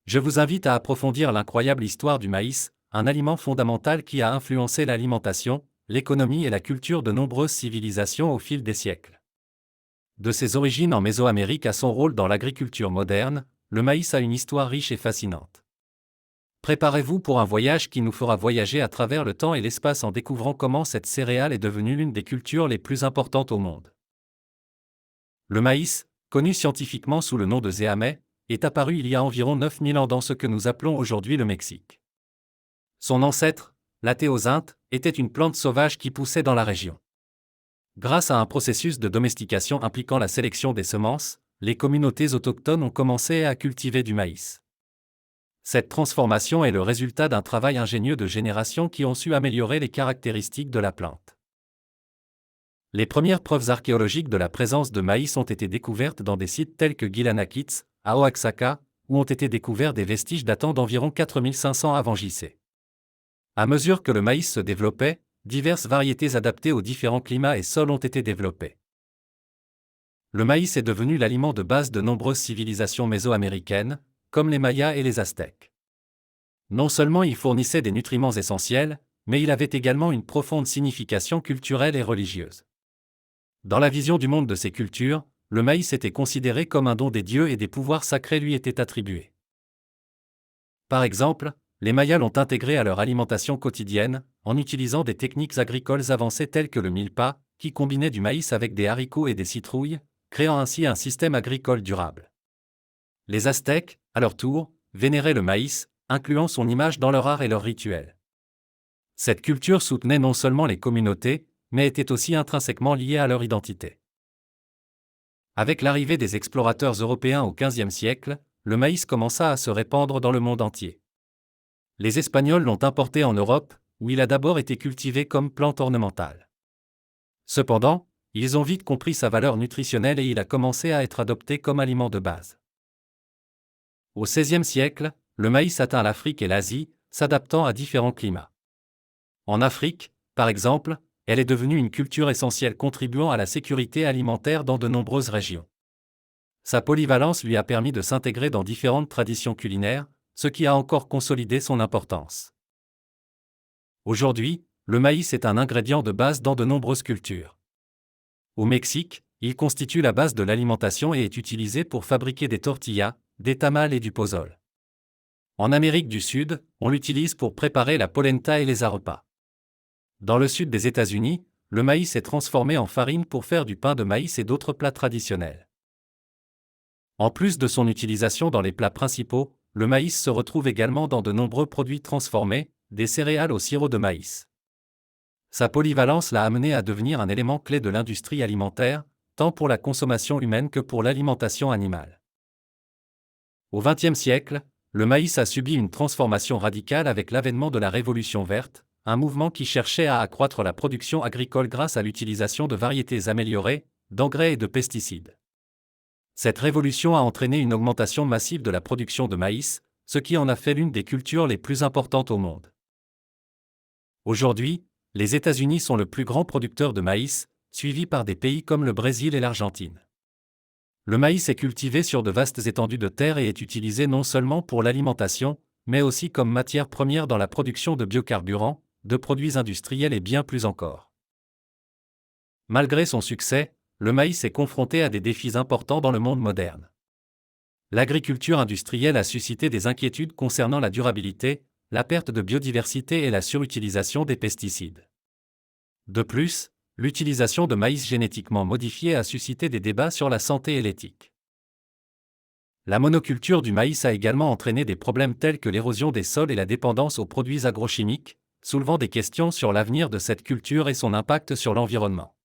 Je vous invite à approfondir l'incroyable histoire du maïs, un aliment fondamental qui a influencé l'alimentation, l'économie et la culture de nombreuses civilisations au fil des siècles. De ses origines en Mésoamérique à son rôle dans l'agriculture moderne, le maïs a une histoire riche et fascinante. Préparez-vous pour un voyage qui nous fera voyager à travers le temps et l'espace en découvrant comment cette céréale est devenue l'une des cultures les plus importantes au monde. Le maïs, connu scientifiquement sous le nom de zéamais, est apparu il y a environ 9000 ans dans ce que nous appelons aujourd'hui le Mexique. Son ancêtre, l'athéozynthe, était une plante sauvage qui poussait dans la région. Grâce à un processus de domestication impliquant la sélection des semences, les communautés autochtones ont commencé à cultiver du maïs. Cette transformation est le résultat d'un travail ingénieux de générations qui ont su améliorer les caractéristiques de la plante. Les premières preuves archéologiques de la présence de maïs ont été découvertes dans des sites tels que Guilanakitz, à Oaxaca, où ont été découverts des vestiges datant d'environ 4500 avant J.C. À mesure que le maïs se développait, diverses variétés adaptées aux différents climats et sols ont été développées. Le maïs est devenu l'aliment de base de nombreuses civilisations mésoaméricaines, comme les Mayas et les Aztèques. Non seulement il fournissait des nutriments essentiels, mais il avait également une profonde signification culturelle et religieuse. Dans la vision du monde de ces cultures, le maïs était considéré comme un don des dieux et des pouvoirs sacrés lui étaient attribués. Par exemple, les Mayas l'ont intégré à leur alimentation quotidienne, en utilisant des techniques agricoles avancées telles que le milpa, qui combinait du maïs avec des haricots et des citrouilles, créant ainsi un système agricole durable. Les Aztèques, à leur tour, vénéraient le maïs, incluant son image dans leur art et leurs rituels. Cette culture soutenait non seulement les communautés, mais était aussi intrinsèquement liée à leur identité. Avec l'arrivée des explorateurs européens au XVe siècle, le maïs commença à se répandre dans le monde entier. Les Espagnols l'ont importé en Europe, où il a d'abord été cultivé comme plante ornementale. Cependant, ils ont vite compris sa valeur nutritionnelle et il a commencé à être adopté comme aliment de base. Au XVIe siècle, le maïs atteint l'Afrique et l'Asie, s'adaptant à différents climats. En Afrique, par exemple, elle est devenue une culture essentielle contribuant à la sécurité alimentaire dans de nombreuses régions. Sa polyvalence lui a permis de s'intégrer dans différentes traditions culinaires, ce qui a encore consolidé son importance. Aujourd'hui, le maïs est un ingrédient de base dans de nombreuses cultures. Au Mexique, il constitue la base de l'alimentation et est utilisé pour fabriquer des tortillas, des tamales et du pozole. En Amérique du Sud, on l'utilise pour préparer la polenta et les arepas. Dans le sud des États-Unis, le maïs est transformé en farine pour faire du pain de maïs et d'autres plats traditionnels. En plus de son utilisation dans les plats principaux, le maïs se retrouve également dans de nombreux produits transformés, des céréales au sirop de maïs. Sa polyvalence l'a amené à devenir un élément clé de l'industrie alimentaire, tant pour la consommation humaine que pour l'alimentation animale. Au XXe siècle, le maïs a subi une transformation radicale avec l'avènement de la Révolution verte, un mouvement qui cherchait à accroître la production agricole grâce à l'utilisation de variétés améliorées, d'engrais et de pesticides. Cette révolution a entraîné une augmentation massive de la production de maïs, ce qui en a fait l'une des cultures les plus importantes au monde. Aujourd'hui, les États-Unis sont le plus grand producteur de maïs, suivi par des pays comme le Brésil et l'Argentine. Le maïs est cultivé sur de vastes étendues de terre et est utilisé non seulement pour l'alimentation, mais aussi comme matière première dans la production de biocarburants, de produits industriels et bien plus encore. Malgré son succès, le maïs est confronté à des défis importants dans le monde moderne. L'agriculture industrielle a suscité des inquiétudes concernant la durabilité, la perte de biodiversité et la surutilisation des pesticides. De plus, l'utilisation de maïs génétiquement modifié a suscité des débats sur la santé et l'éthique. La monoculture du maïs a également entraîné des problèmes tels que l'érosion des sols et la dépendance aux produits agrochimiques, soulevant des questions sur l'avenir de cette culture et son impact sur l'environnement.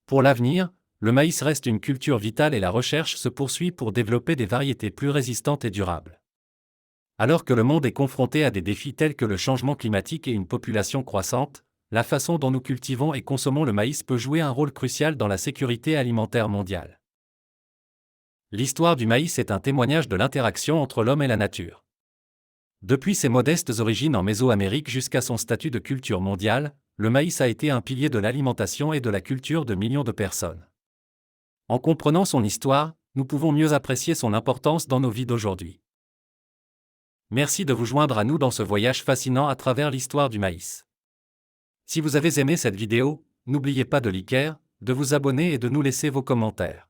Pour l'avenir, le maïs reste une culture vitale et la recherche se poursuit pour développer des variétés plus résistantes et durables. Alors que le monde est confronté à des défis tels que le changement climatique et une population croissante, la façon dont nous cultivons et consommons le maïs peut jouer un rôle crucial dans la sécurité alimentaire mondiale. L'histoire du maïs est un témoignage de l'interaction entre l'homme et la nature. Depuis ses modestes origines en Mésoamérique jusqu'à son statut de culture mondiale, le maïs a été un pilier de l'alimentation et de la culture de millions de personnes. En comprenant son histoire, nous pouvons mieux apprécier son importance dans nos vies d'aujourd'hui. Merci de vous joindre à nous dans ce voyage fascinant à travers l'histoire du maïs. Si vous avez aimé cette vidéo, n'oubliez pas de liker, de vous abonner et de nous laisser vos commentaires.